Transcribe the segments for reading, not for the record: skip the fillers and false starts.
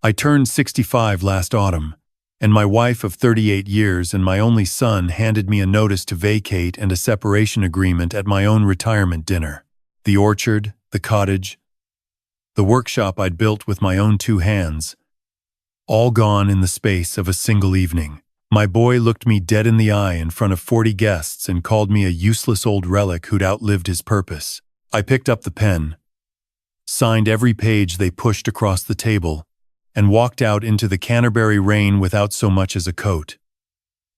I turned 65 last autumn, and my wife of 38 years and my only son handed me a notice to vacate and a separation agreement at my own retirement dinner. The orchard, the cottage, the workshop I'd built with my own two hands, all gone in the space of a single evening. My boy looked me dead in the eye in front of 40 guests and called me a useless old relic who'd outlived his purpose. I picked up the pen, signed every page they pushed across the table, and walked out into the Canterbury rain without so much as a coat.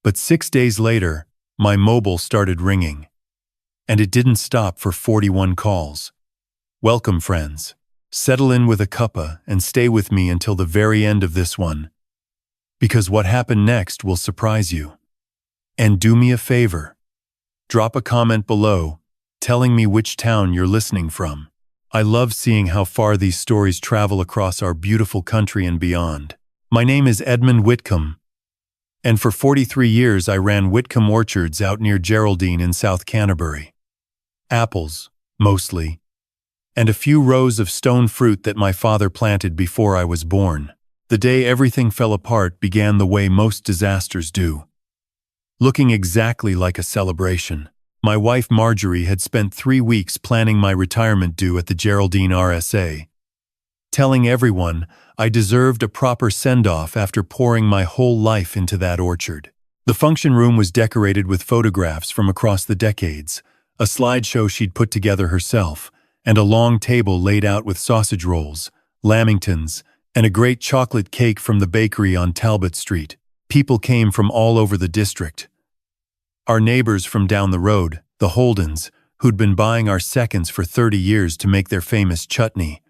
But 6 days later, my mobile started ringing. And it didn't stop for 41 calls. Welcome, friends. Settle in with a cuppa and stay with me until the very end of this one. Because what happened next will surprise you. And do me a favor. Drop a comment below, telling me which town you're listening from. I love seeing how far these stories travel across our beautiful country and beyond. My name is Edmund Whitcombe, and for 43 years I ran Whitcombe Orchards out near Geraldine in South Canterbury. Apples, mostly, and a few rows of stone fruit that my father planted before I was born. The day everything fell apart began the way most disasters do. Looking exactly like a celebration. My wife Marjorie had spent 3 weeks planning my retirement due at the Geraldine RSA, telling everyone I deserved a proper send-off after pouring my whole life into that orchard. The function room was decorated with photographs from across the decades, a slideshow she'd put together herself, and a long table laid out with sausage rolls, lamingtons, and a great chocolate cake from the bakery on Talbot Street. People came from all over the district. Our neighbors from down the road, the Holdens, who'd been buying our seconds for 30 years to make their famous chutney.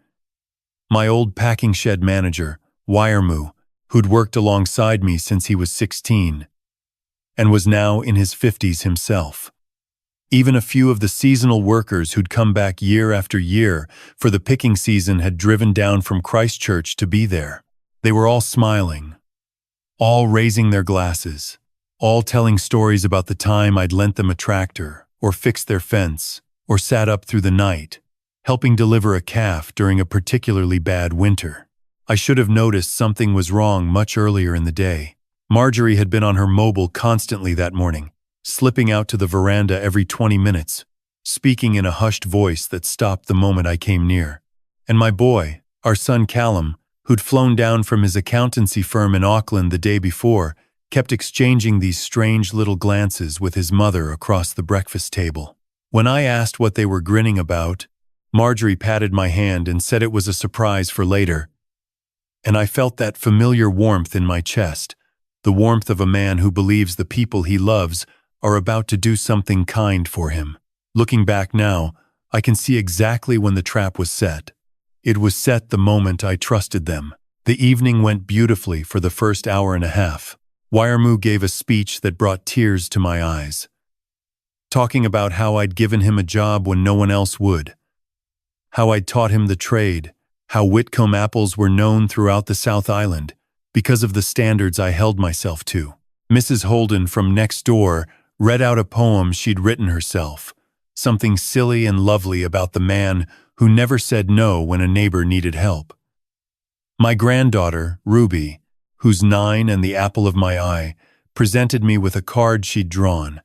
My old packing shed manager, Whitcombe, who'd worked alongside me since he was 16, and was now in his 50s himself. Even a few of the seasonal workers who'd come back year after year for the picking season had driven down from Christchurch to be there. They were all smiling, all raising their glasses, all telling stories about the time I'd lent them a tractor, or fixed their fence, or sat up through the night, helping deliver a calf during a particularly bad winter. I should have noticed something was wrong much earlier in the day. Marjorie had been on her mobile constantly that morning, slipping out to the veranda every 20 minutes, speaking in a hushed voice that stopped the moment I came near. And my boy, our son Callum, who'd flown down from his accountancy firm in Auckland the day before, kept exchanging these strange little glances with his mother across the breakfast table. When I asked what they were grinning about, Marjorie patted my hand and said it was a surprise for later. And I felt that familiar warmth in my chest, the warmth of a man who believes the people he loves are about to do something kind for him. Looking back now, I can see exactly when the trap was set. It was set the moment I trusted them. The evening went beautifully for the first hour and a half. Whitcombe gave a speech that brought tears to my eyes, talking about how I'd given him a job when no one else would, how I'd taught him the trade, how Whitcombe apples were known throughout the South Island because of the standards I held myself to. Mrs. Holden from next door read out a poem she'd written herself, something silly and lovely about the man who never said no when a neighbor needed help. My granddaughter, Ruby, who's 9 and the apple of my eye, presented me with a card she'd drawn,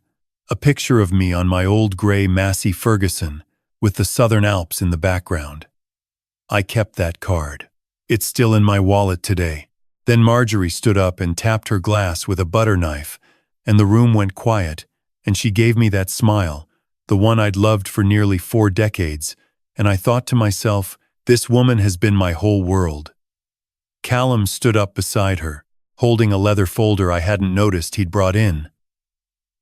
a picture of me on my old gray Massey Ferguson with the Southern Alps in the background. I kept that card. It's still in my wallet today. Then Marjorie stood up and tapped her glass with a butter knife, and the room went quiet, and she gave me that smile, the one I'd loved for nearly 4 decades, and I thought to myself, this woman has been my whole world. Callum stood up beside her, holding a leather folder I hadn't noticed he'd brought in.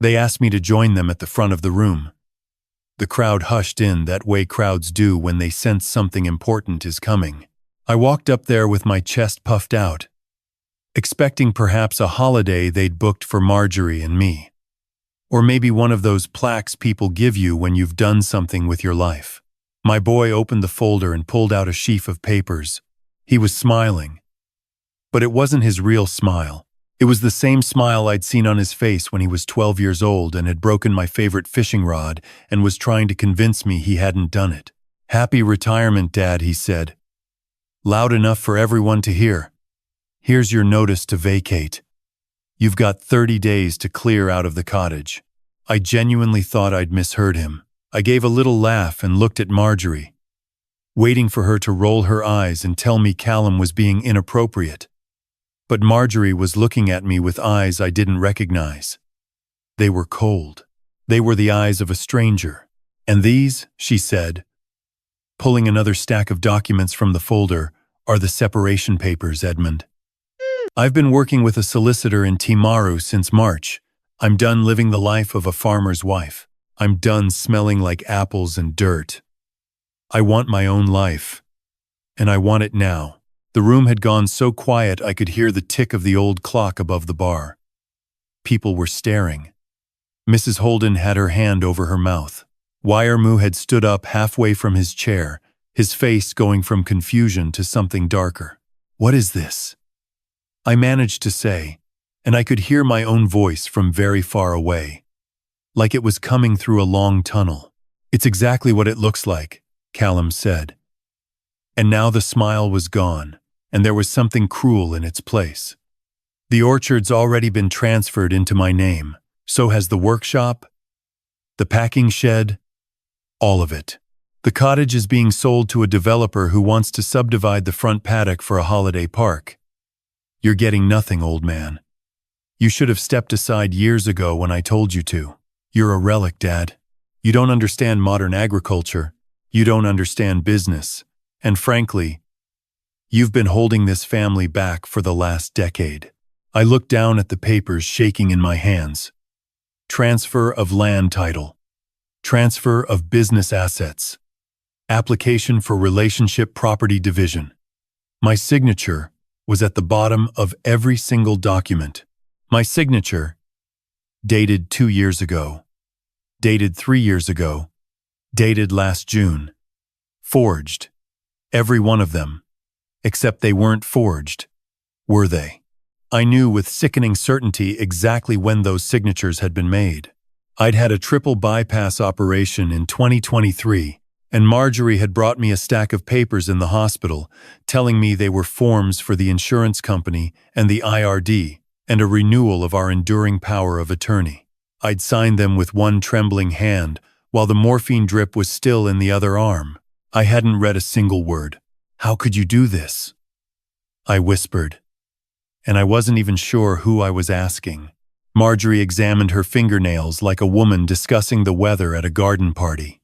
They asked me to join them at the front of the room. The crowd hushed in that way crowds do when they sense something important is coming. I walked up there with my chest puffed out, expecting perhaps a holiday they'd booked for Marjorie and me. Or maybe one of those plaques people give you when you've done something with your life. My boy opened the folder and pulled out a sheaf of papers. He was smiling. But it wasn't his real smile. It was the same smile I'd seen on his face when he was 12 years old and had broken my favorite fishing rod and was trying to convince me he hadn't done it. "Happy retirement, Dad," he said, loud enough for everyone to hear. Here's your notice to vacate. You've got 30 days to clear out of the cottage." I genuinely thought I'd misheard him. I gave a little laugh and looked at Marjorie, waiting for her to roll her eyes and tell me Callum was being inappropriate. But Marjorie was looking at me with eyes I didn't recognize. They were cold. They were the eyes of a stranger. "And these," she said, pulling another stack of documents from the folder, "are the separation papers, Edmund. I've been working with a solicitor in Timaru since March. I'm done living the life of a farmer's wife. I'm done smelling like apples and dirt. I want my own life. And I want it now." The room had gone so quiet I could hear the tick of the old clock above the bar. People were staring. Mrs. Holden had her hand over her mouth. Whitcombe had stood up halfway from his chair, his face going from confusion to something darker. "What is this?" I managed to say, and I could hear my own voice from very far away, like it was coming through a long tunnel. "It's exactly what it looks like," Callum said. And now the smile was gone, and there was something cruel in its place. "The orchard's already been transferred into my name. So has the workshop, the packing shed, all of it. The cottage is being sold to a developer who wants to subdivide the front paddock for a holiday park. You're getting nothing, old man. You should have stepped aside years ago when I told you to. You're a relic, Dad. You don't understand modern agriculture. You don't understand business. And frankly, you've been holding this family back for the last decade." I looked down at the papers shaking in my hands. Transfer of land title. Transfer of business assets. Application for relationship property division. My signature was at the bottom of every single document. My signature, dated 2 years ago, dated 3 years ago, dated last June. Forged. Every one of them. Except they weren't forged. Were they? I knew with sickening certainty exactly when those signatures had been made. I'd had a triple bypass operation in 2023, and Marjorie had brought me a stack of papers in the hospital, telling me they were forms for the insurance company and the IRD, and a renewal of our enduring power of attorney. I'd signed them with one trembling hand, while the morphine drip was still in the other arm. I hadn't read a single word. "How could you do this?" I whispered. And I wasn't even sure who I was asking. Marjorie examined her fingernails like a woman discussing the weather at a garden party.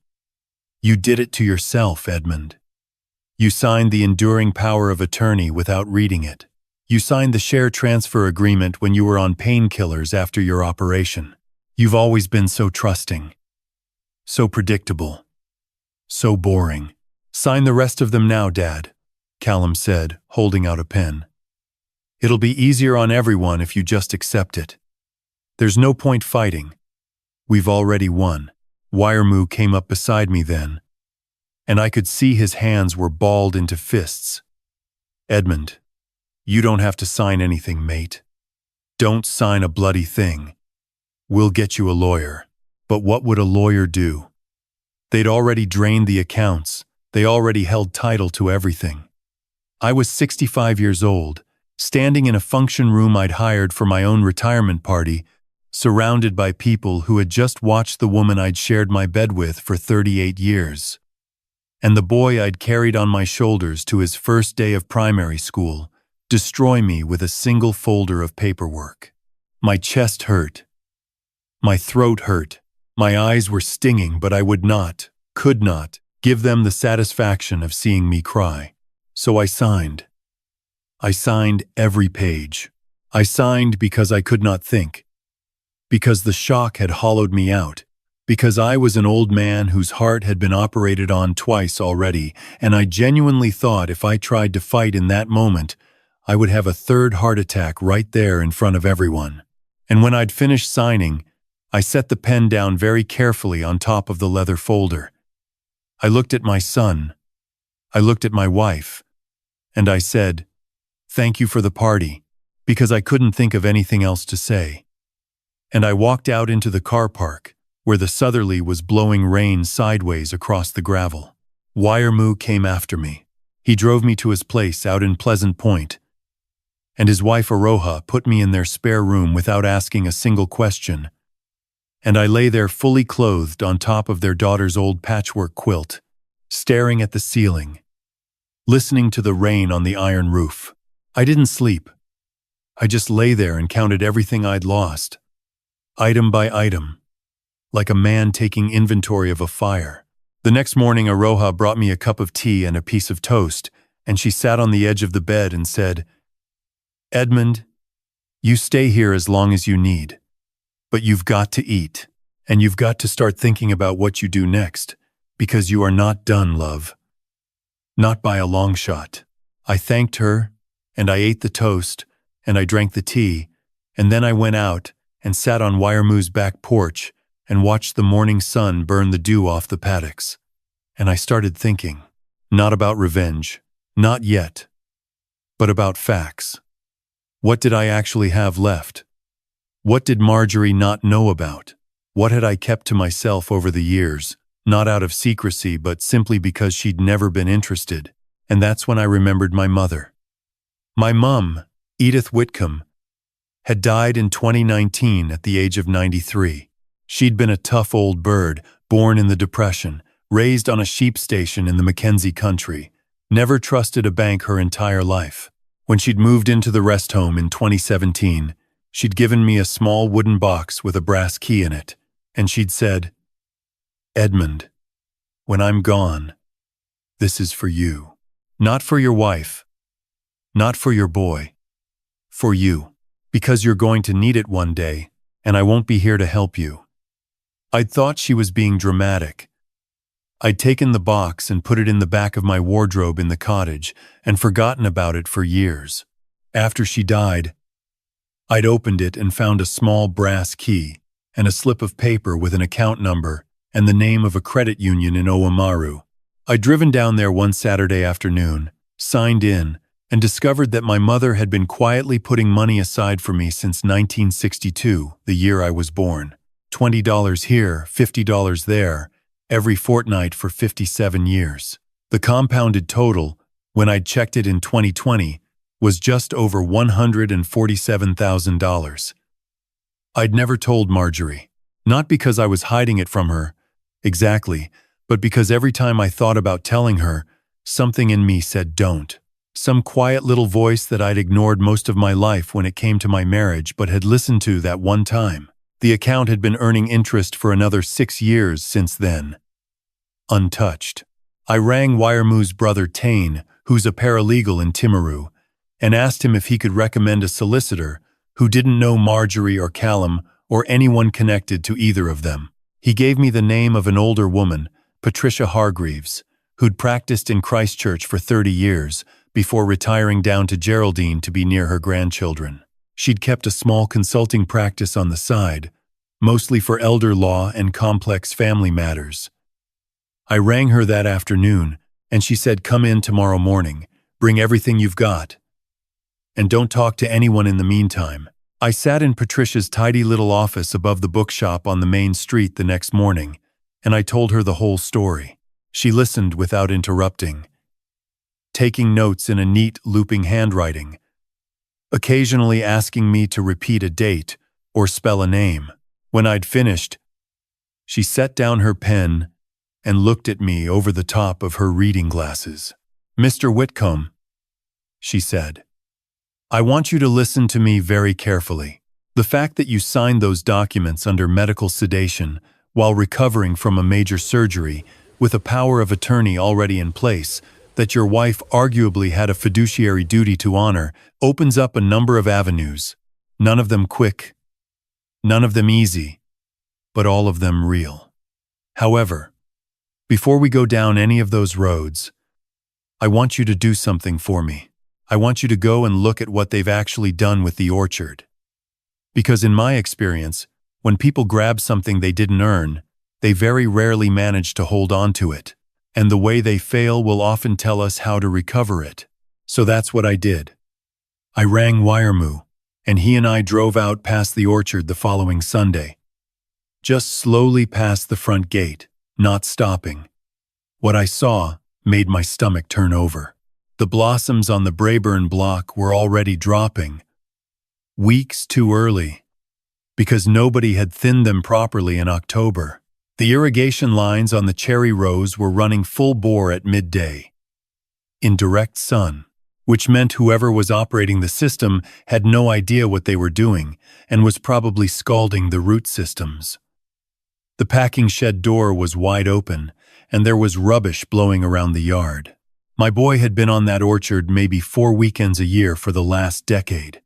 "You did it to yourself, Edmund. You signed the enduring power of attorney without reading it. You signed the share transfer agreement when you were on painkillers after your operation. You've always been so trusting. So predictable. So boring. Sign the rest of them now, Dad," Callum said, holding out a pen. "It'll be easier on everyone if you just accept it. There's no point fighting. We've already won." Whitcombe came up beside me then, and I could see his hands were balled into fists. "Edmund, you don't have to sign anything, mate. Don't sign a bloody thing. We'll get you a lawyer." But what would a lawyer do? They'd already drained the accounts. They already held title to everything. I was 65 years old, standing in a function room I'd hired for my own retirement party, surrounded by people who had just watched the woman I'd shared my bed with for 38 years, and the boy I'd carried on my shoulders to his first day of primary school, destroy me with a single folder of paperwork. My chest hurt. My throat hurt. My eyes were stinging, but I could not, give them the satisfaction of seeing me cry. So I signed. I signed every page. I signed because I could not think. Because the shock had hollowed me out. Because I was an old man whose heart had been operated on twice already, and I genuinely thought if I tried to fight in that moment, I would have a third heart attack right there in front of everyone. And when I'd finished signing, I set the pen down very carefully on top of the leather folder. I looked at my son. I looked at my wife. And I said, "Thank you for the party," because I couldn't think of anything else to say. And I walked out into the car park, where the southerly was blowing rain sideways across the gravel. Whitcombe came after me. He drove me to his place out in Pleasant Point. and his wife Aroha put me in their spare room without asking a single question, and I lay there fully clothed on top of their daughter's old patchwork quilt, staring at the ceiling, listening to the rain on the iron roof. I didn't sleep. I just lay there and counted everything I'd lost, item by item, like a man taking inventory of a fire. The next morning, Aroha brought me a cup of tea and a piece of toast, and she sat on the edge of the bed and said, "Edmund, you stay here as long as you need, but you've got to eat, and you've got to start thinking about what you do next, because you are not done, love." Not by a long shot. I thanked her, and I ate the toast, and I drank the tea, and then I went out and sat on Wiremoo's back porch and watched the morning sun burn the dew off the paddocks. And I started thinking, not about revenge, not yet, but about facts. What did I actually have left? What did Marjorie not know about? What had I kept to myself over the years, not out of secrecy but simply because she'd never been interested? And that's when I remembered my mother. My mum, Edith Whitcombe, had died in 2019 at the age of 93. She'd been a tough old bird, born in the Depression, raised on a sheep station in the Mackenzie country, never trusted a bank her entire life. When she'd moved into the rest home in 2017, she'd given me a small wooden box with a brass key in it, and she'd said, "Edmund, when I'm gone, this is for you. Not for your wife, not for your boy, for you, because you're going to need it one day, and I won't be here to help you." I'd thought she was being dramatic. I'd taken the box and put it in the back of my wardrobe in the cottage and forgotten about it for years. After she died, I'd opened it and found a small brass key and a slip of paper with an account number and the name of a credit union in Oamaru. I'd driven down there one Saturday afternoon, signed in, and discovered that my mother had been quietly putting money aside for me since 1962, the year I was born. $20 here, $50 there, every fortnight for 57 years. The compounded total, when I'd checked it in 2020, was just over $147,000. I'd never told Marjorie, not because I was hiding it from her, exactly, but because every time I thought about telling her, something in me said don't. Some quiet little voice that I'd ignored most of my life when it came to my marriage but had listened to that one time. The account had been earning interest for another 6 years since then. Untouched. I rang Wiremoo's brother Tane, who's a paralegal in Timaru, and asked him if he could recommend a solicitor who didn't know Marjorie or Callum or anyone connected to either of them. He gave me the name of an older woman, Patricia Hargreaves, who'd practiced in Christchurch for 30 years before retiring down to Geraldine to be near her grandchildren. She'd kept a small consulting practice on the side, mostly for elder law and complex family matters. I rang her that afternoon, and she said, "Come in tomorrow morning, bring everything you've got, and don't talk to anyone in the meantime." I sat in Patricia's tidy little office above the bookshop on the main street the next morning, and I told her the whole story. She listened without interrupting, taking notes in a neat, looping handwriting, occasionally asking me to repeat a date or spell a name. When I'd finished, she set down her pen and looked at me over the top of her reading glasses. "Mr. Whitcombe," she said, "I want you to listen to me very carefully. The fact that you signed those documents under medical sedation while recovering from a major surgery with a power of attorney already in place that your wife arguably had a fiduciary duty to honor opens up a number of avenues, none of them quick, none of them easy, but all of them real. However, before we go down any of those roads, I want you to do something for me. I want you to go and look at what they've actually done with the orchard. Because in my experience, when people grab something they didn't earn, they very rarely manage to hold on to it, and the way they fail will often tell us how to recover it. So that's what I did. I rang Wiremoo, and he and I drove out past the orchard the following Sunday. Just slowly past the front gate, not stopping. What I saw made my stomach turn over. The blossoms on the Braeburn block were already dropping, weeks too early, because nobody had thinned them properly in October. The irrigation lines on the cherry rows were running full bore at midday, in direct sun, which meant whoever was operating the system had no idea what they were doing and was probably scalding the root systems. The packing shed door was wide open, and there was rubbish blowing around the yard. My boy had been on that orchard maybe 4 weekends a year for the last decade.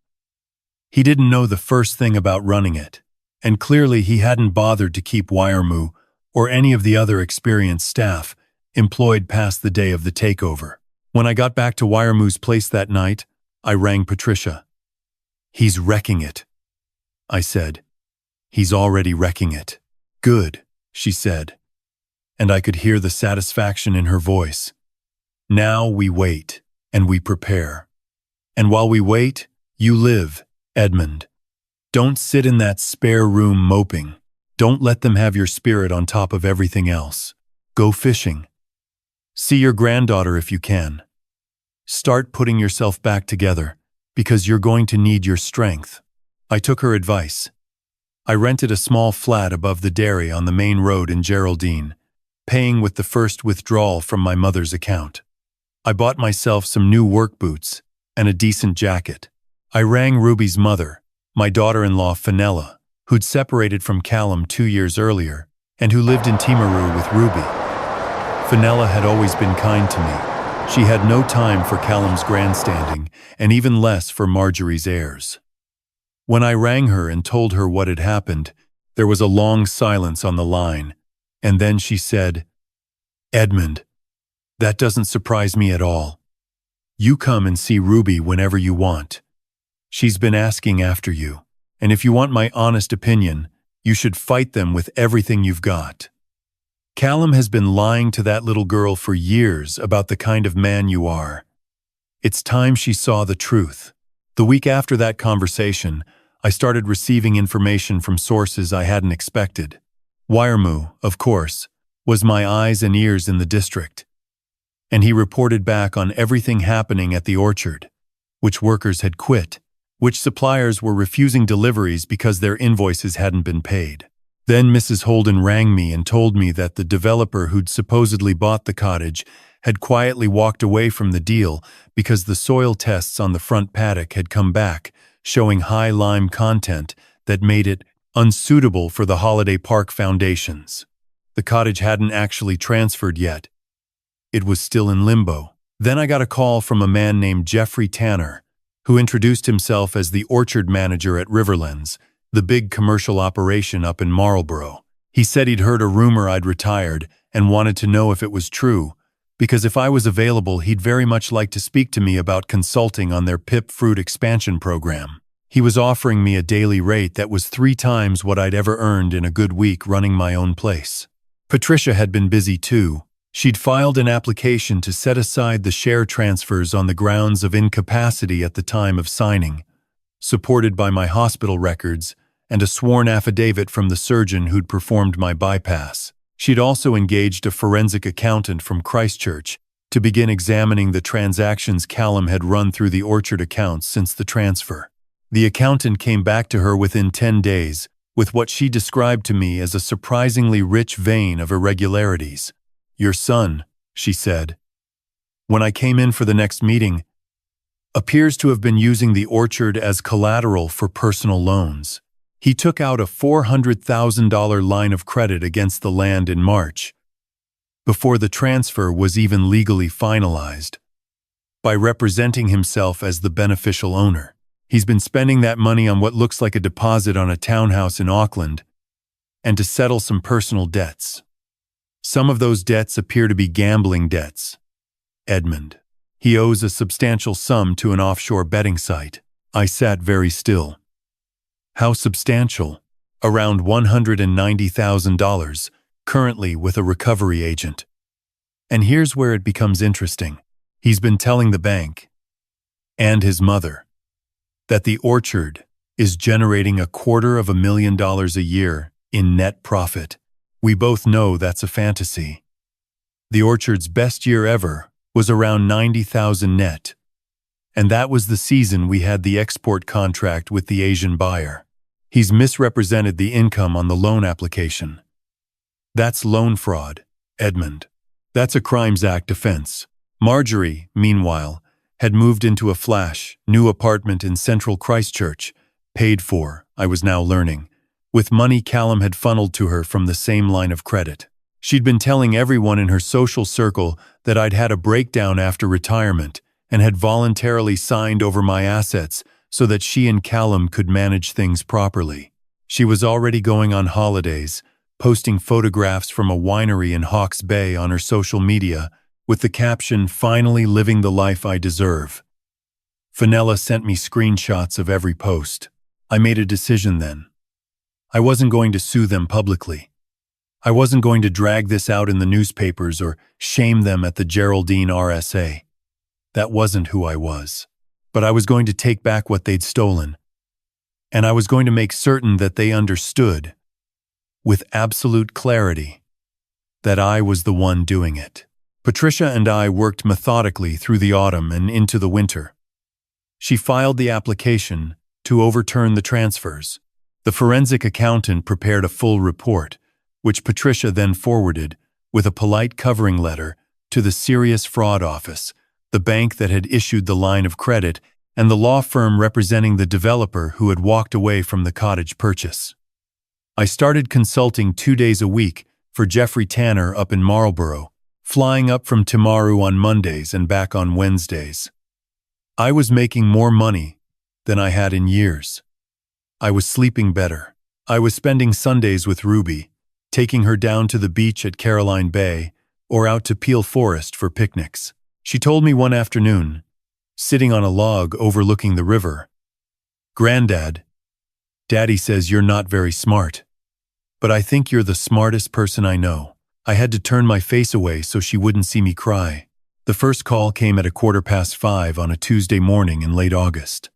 He didn't know the first thing about running it, and clearly he hadn't bothered to keep Whitcombe or any of the other experienced staff employed past the day of the takeover. When I got back to Whitcombe's place that night, I rang Patricia. "He's wrecking it," I said. "He's already wrecking it." "Good," she said, and I could hear the satisfaction in her voice. "Now we wait, and we prepare. And while we wait, you live, Edmund. Don't sit in that spare room moping. Don't let them have your spirit on top of everything else. Go fishing. See your granddaughter if you can. Start putting yourself back together, because you're going to need your strength." I took her advice. I rented a small flat above the dairy on the main road in Geraldine, paying with the first withdrawal from my mother's account. I bought myself some new work boots and a decent jacket. I rang Ruby's mother, my daughter-in-law Fenella, who'd separated from Callum 2 years earlier and who lived in Timaru with Ruby. Fenella had always been kind to me. She had no time for Callum's grandstanding and even less for Marjorie's airs. When I rang her and told her what had happened, there was a long silence on the line, and then she said, "Edmund, that doesn't surprise me at all. You come and see Ruby whenever you want. She's been asking after you, and if you want my honest opinion, you should fight them with everything you've got. Callum has been lying to that little girl for years about the kind of man you are. It's time she saw the truth." The week after that conversation, I started receiving information from sources I hadn't expected. Whitcombe, of course, was my eyes and ears in the district, and he reported back on everything happening at the orchard, which workers had quit, which suppliers were refusing deliveries because their invoices hadn't been paid. Then Mrs. Holden rang me and told me that the developer who'd supposedly bought the cottage had quietly walked away from the deal because the soil tests on the front paddock had come back, showing high lime content that made it unsuitable for the holiday park foundations. The cottage hadn't actually transferred yet. It was still in limbo. Then I got a call from a man named Jeffrey Tanner, who introduced himself as the orchard manager at Riverlands, the big commercial operation up in Marlborough. He said he'd heard a rumor I'd retired and wanted to know if it was true, because if I was available, he'd very much like to speak to me about consulting on their pip fruit expansion program. He was offering me a daily rate that was 3 times what I'd ever earned in a good week running my own place. Patricia had been busy too. She'd filed an application to set aside the share transfers on the grounds of incapacity at the time of signing, supported by my hospital records and a sworn affidavit from the surgeon who'd performed my bypass. She'd also engaged a forensic accountant from Christchurch to begin examining the transactions Callum had run through the orchard accounts since the transfer. The accountant came back to her within 10 days with what she described to me as a surprisingly rich vein of irregularities. "Your son," she said, when I came in for the next meeting, "appears to have been using the orchard as collateral for personal loans. He took out a $400,000 line of credit against the land in March, before the transfer was even legally finalized, by representing himself as the beneficial owner. He's been spending that money on what looks like a deposit on a townhouse in Auckland and to settle some personal debts. Some of those debts appear to be gambling debts. Edmund. He owes a substantial sum to an offshore betting site." I sat very still. "How substantial?" "Around $190,000, currently with a recovery agent. And here's where it becomes interesting. He's been telling the bank, and his mother, that the orchard is generating $250,000 a year in net profit. We both know that's a fantasy. The orchard's best year ever was around 90,000 net. And that was the season we had the export contract with the Asian buyer. He's misrepresented the income on the loan application. That's loan fraud, Edmund. That's a Crimes Act offense. Marjorie, meanwhile, had moved into a new apartment in central Christchurch, paid for, I was now learning, with money Callum had funneled to her from the same line of credit. She'd been telling everyone in her social circle that I'd had a breakdown after retirement and had voluntarily signed over my assets so that she and Callum could manage things properly. She was already going on holidays, posting photographs from a winery in Hawke's Bay on her social media with the caption, "Finally living the life I deserve." Fenella sent me screenshots of every post. I made a decision then. I wasn't going to sue them publicly. I wasn't going to drag this out in the newspapers or shame them at the Geraldine RSA. That wasn't who I was. But I was going to take back what they'd stolen. And I was going to make certain that they understood, with absolute clarity, that I was the one doing it. Patricia and I worked methodically through the autumn and into the winter. She filed the application to overturn the transfers. The forensic accountant prepared a full report, which Patricia then forwarded, with a polite covering letter, to the Serious Fraud Office, the bank that had issued the line of credit, and the law firm representing the developer who had walked away from the cottage purchase. I started consulting 2 days a week for Jeffrey Tanner up in Marlborough, flying up from Timaru on Mondays and back on Wednesdays. I was making more money than I had in years. I was sleeping better. I was spending Sundays with Ruby, taking her down to the beach at Caroline Bay or out to Peel Forest for picnics. She told me one afternoon, sitting on a log overlooking the river, "Granddad, Daddy says you're not very smart, but I think you're the smartest person I know." I had to turn my face away so she wouldn't see me cry. The first call came at 5:15 on a Tuesday morning in late August.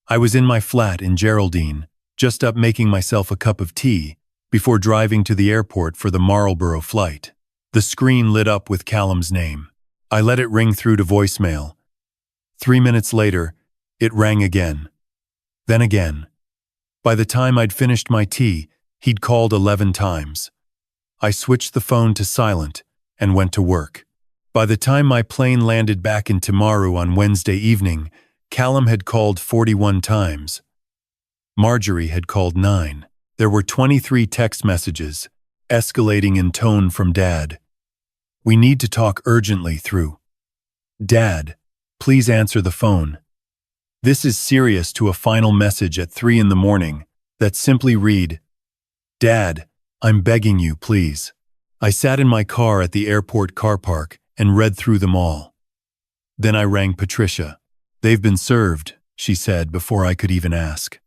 I was in my flat in Geraldine, just up making myself a cup of tea before driving to the airport for the Marlborough flight. The screen lit up with Callum's name. I let it ring through to voicemail. 3 minutes later, it rang again. Then again. By the time I'd finished my tea, he'd called 11 times. I switched the phone to silent and went to work. By the time my plane landed back in Timaru on Wednesday evening, Callum had called 41 times. Marjorie had called 9. There were 23 text messages, escalating in tone from Dad. "We need to talk urgently," through "Dad, please answer the phone. This is serious," to a final message at 3 in the morning that simply read, "Dad, I'm begging you, please." I sat in my car at the airport car park and read through them all. Then I rang Patricia. "They've been served," she said before I could even ask.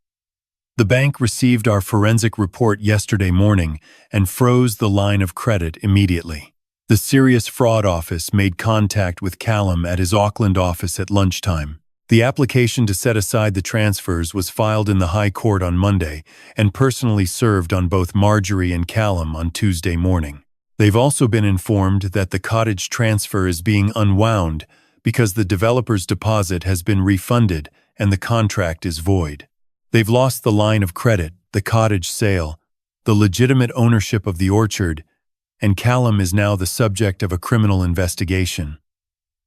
The bank received our forensic report yesterday morning and froze the line of credit immediately. The Serious Fraud Office made contact with Callum at his Auckland office at lunchtime. The application to set aside the transfers was filed in the High Court on Monday and personally served on both Marjorie and Callum on Tuesday morning. They've also been informed that the cottage transfer is being unwound because the developer's deposit has been refunded and the contract is void. They've lost the line of credit, the cottage sale, the legitimate ownership of the orchard, and Callum is now the subject of a criminal investigation.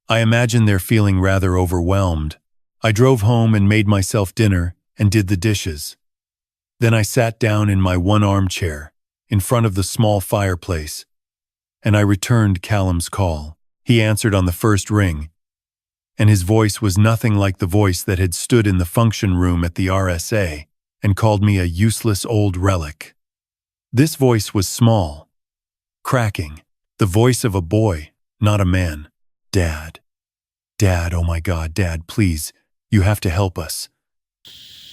I imagine they're feeling rather overwhelmed. I drove home and made myself dinner and did the dishes. Then I sat down in my one armchair in front of the small fireplace, and I returned Callum's call. He answered on the first ring, and his voice was nothing like the voice that had stood in the function room at the RSA and called me a useless old relic. This voice was small, cracking, the voice of a boy, not a man. "Dad. Dad, oh my God, Dad, please, you have to help us.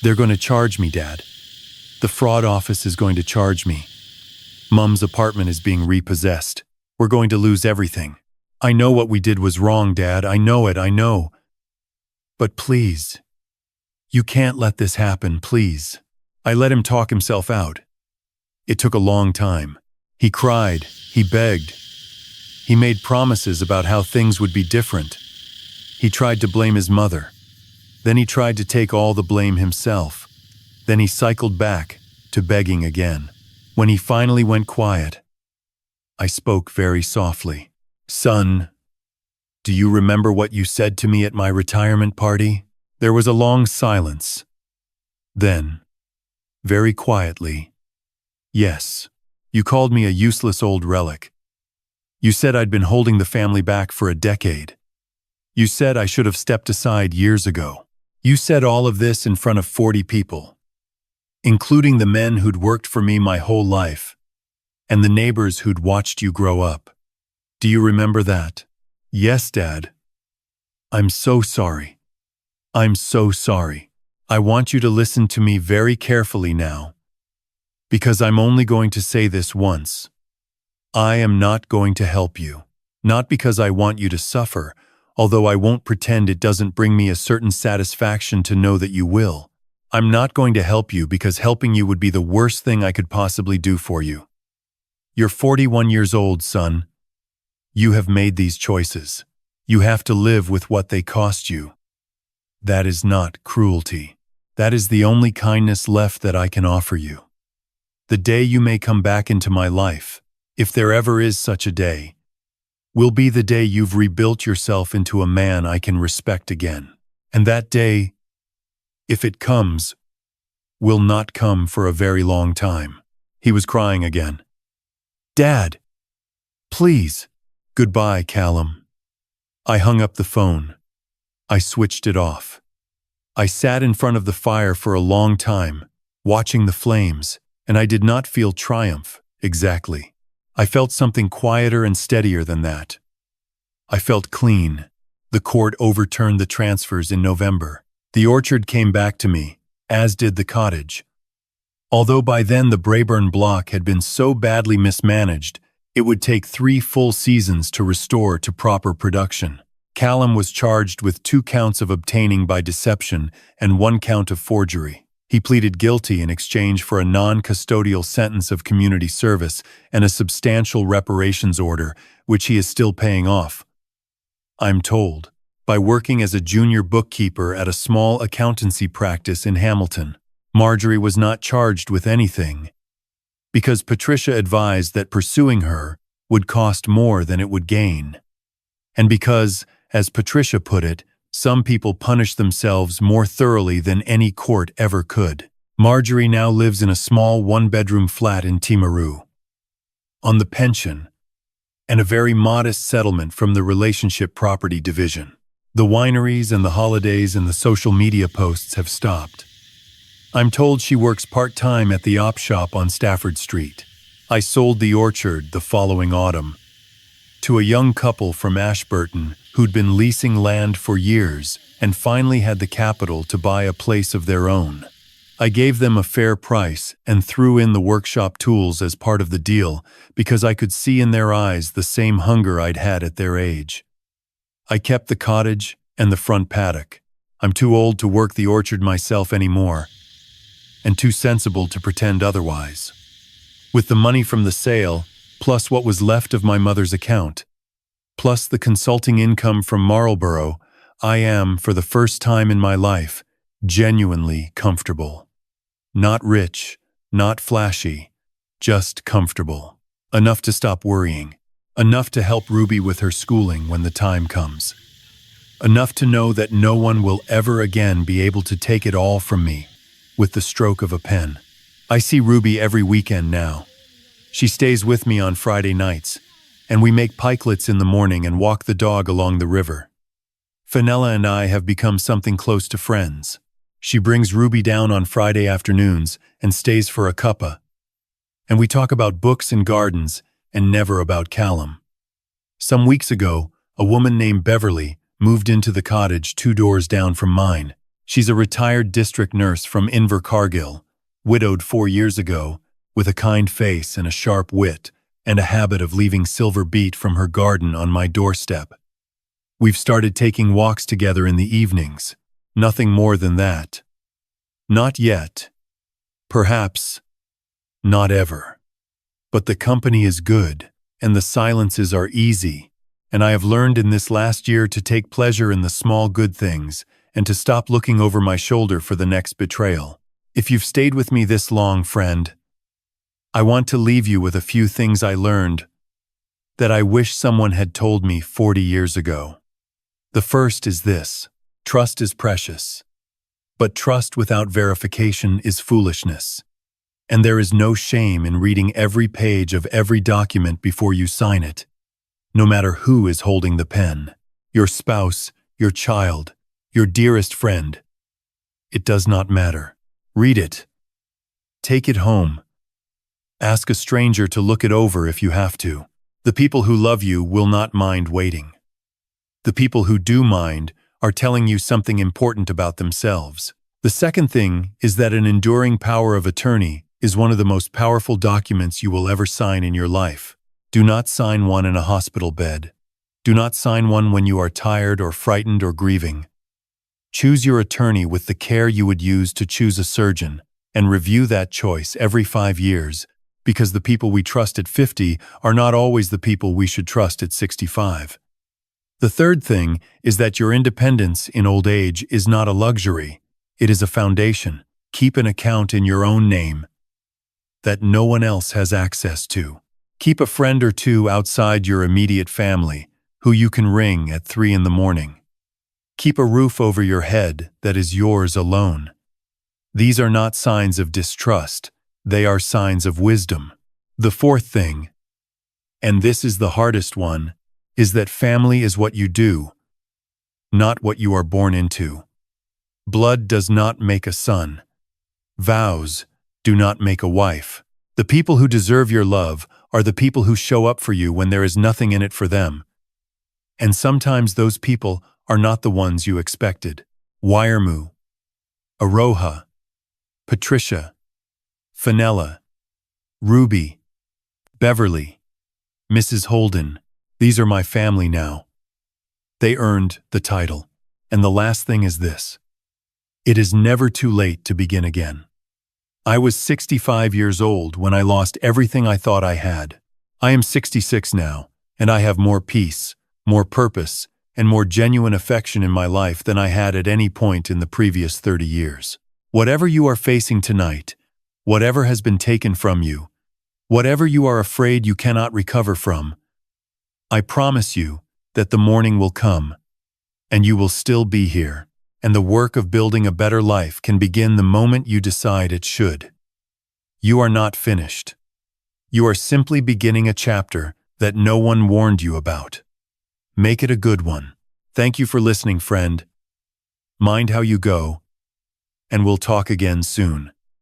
They're going to charge me, Dad. The fraud office is going to charge me. Mum's apartment is being repossessed. We're going to lose everything. I know what we did was wrong, Dad. I know it, I know. But please, you can't let this happen, please." I let him talk himself out. It took a long time. He cried, he begged. He made promises about how things would be different. He tried to blame his mother. Then he tried to take all the blame himself. Then he cycled back to begging again. When he finally went quiet, I spoke very softly. "Son, do you remember what you said to me at my retirement party?" There was a long silence. Then, very quietly, "Yes, you called me a useless old relic. You said I'd been holding the family back for a decade. You said I should have stepped aside years ago. You said all of this in front of 40 people, including the men who'd worked for me my whole life, and the neighbors who'd watched you grow up. Do you remember that?" "Yes, Dad. I'm so sorry. I'm so sorry. I want you to listen to me very carefully now, because I'm only going to say this once. I am not going to help you. Not because I want you to suffer, although I won't pretend it doesn't bring me a certain satisfaction to know that you will. I'm not going to help you because helping you would be the worst thing I could possibly do for you. You're 41 years old, son. You have made these choices. You have to live with what they cost you. That is not cruelty. That is the only kindness left that I can offer you. The day you may come back into my life, if there ever is such a day, will be the day you've rebuilt yourself into a man I can respect again. And that day, if it comes, will not come for a very long time." He was crying again. "Dad, please." "Goodbye, Callum." I hung up the phone. I switched it off. I sat in front of the fire for a long time, watching the flames, and I did not feel triumph, exactly. I felt something quieter and steadier than that. I felt clean. The court overturned the transfers in November. The orchard came back to me, as did the cottage. Although by then the Braeburn block had been so badly mismanaged, it would take 3 full seasons to restore to proper production. Callum was charged with 2 counts of obtaining by deception and 1 count of forgery. He pleaded guilty in exchange for a non-custodial sentence of community service and a substantial reparations order, which he is still paying off. I'm told, by working as a junior bookkeeper at a small accountancy practice in Hamilton. Marjorie was not charged with anything, because Patricia advised that pursuing her would cost more than it would gain. And because, as Patricia put it, some people punish themselves more thoroughly than any court ever could. Marjorie now lives in a small 1-bedroom flat in Timaru, on the pension, and a very modest settlement from the relationship property division. The wineries and the holidays and the social media posts have stopped. I'm told she works part-time at the op shop on Stafford Street. I sold the orchard the following autumn to a young couple from Ashburton who'd been leasing land for years and finally had the capital to buy a place of their own. I gave them a fair price and threw in the workshop tools as part of the deal because I could see in their eyes the same hunger I'd had at their age. I kept the cottage and the front paddock. I'm too old to work the orchard myself anymore, and too sensible to pretend otherwise. With the money from the sale, plus what was left of my mother's account, plus the consulting income from Marlborough, I am, for the first time in my life, genuinely comfortable. Not rich, not flashy, just comfortable. Enough to stop worrying. Enough to help Ruby with her schooling when the time comes. Enough to know that no one will ever again be able to take it all from me with the stroke of a pen. I see Ruby every weekend now. She stays with me on Friday nights, and we make pikelets in the morning and walk the dog along the river. Fenella and I have become something close to friends. She brings Ruby down on Friday afternoons and stays for a cuppa, and we talk about books and gardens and never about Callum. Some weeks ago, a woman named Beverly moved into the cottage 2 doors down from mine. She's a retired district nurse from Invercargill, widowed 4 years ago, with a kind face and a sharp wit, and a habit of leaving silver beet from her garden on my doorstep. We've started taking walks together in the evenings. Nothing more than that. Not yet. Perhaps not ever. But the company is good, and the silences are easy, and I have learned in this last year to take pleasure in the small good things and to stop looking over my shoulder for the next betrayal. If you've stayed with me this long, friend, I want to leave you with a few things I learned that I wish someone had told me 40 years ago. The first is this: trust is precious, but trust without verification is foolishness. And there is no shame in reading every page of every document before you sign it, no matter who is holding the pen, your spouse, your child, your dearest friend. It does not matter. Read it. Take it home. Ask a stranger to look it over if you have to. The people who love you will not mind waiting. The people who do mind are telling you something important about themselves. The second thing is that an enduring power of attorney is one of the most powerful documents you will ever sign in your life. Do not sign one in a hospital bed. Do not sign one when you are tired or frightened or grieving. Choose your attorney with the care you would use to choose a surgeon, and review that choice every 5 years, because the people we trust at 50 are not always the people we should trust at 65. The third thing is that your independence in old age is not a luxury. It is a foundation. Keep an account in your own name that no one else has access to. Keep a friend or two outside your immediate family who you can ring at 3 in the morning. Keep a roof over your head that is yours alone. These are not signs of distrust. They are signs of wisdom. The fourth thing, and this is the hardest one, is that family is what you do, not what you are born into. Blood does not make a son. Vows do not make a wife. The people who deserve your love are the people who show up for you when there is nothing in it for them. And sometimes those people are not the ones you expected. Wiremu, Aroha, Patricia, Fenella, Ruby, Beverly, Mrs. Holden. These are my family now. They earned the title. And the last thing is this: it is never too late to begin again. I was 65 years old when I lost everything I thought I had. I am 66 now, and I have more peace, more purpose, and more genuine affection in my life than I had at any point in the previous 30 years. Whatever you are facing tonight, whatever has been taken from you, whatever you are afraid you cannot recover from, I promise you that the morning will come, and you will still be here, and the work of building a better life can begin the moment you decide it should. You are not finished. You are simply beginning a chapter that no one warned you about. Make it a good one. Thank you for listening, friend. Mind how you go, and we'll talk again soon.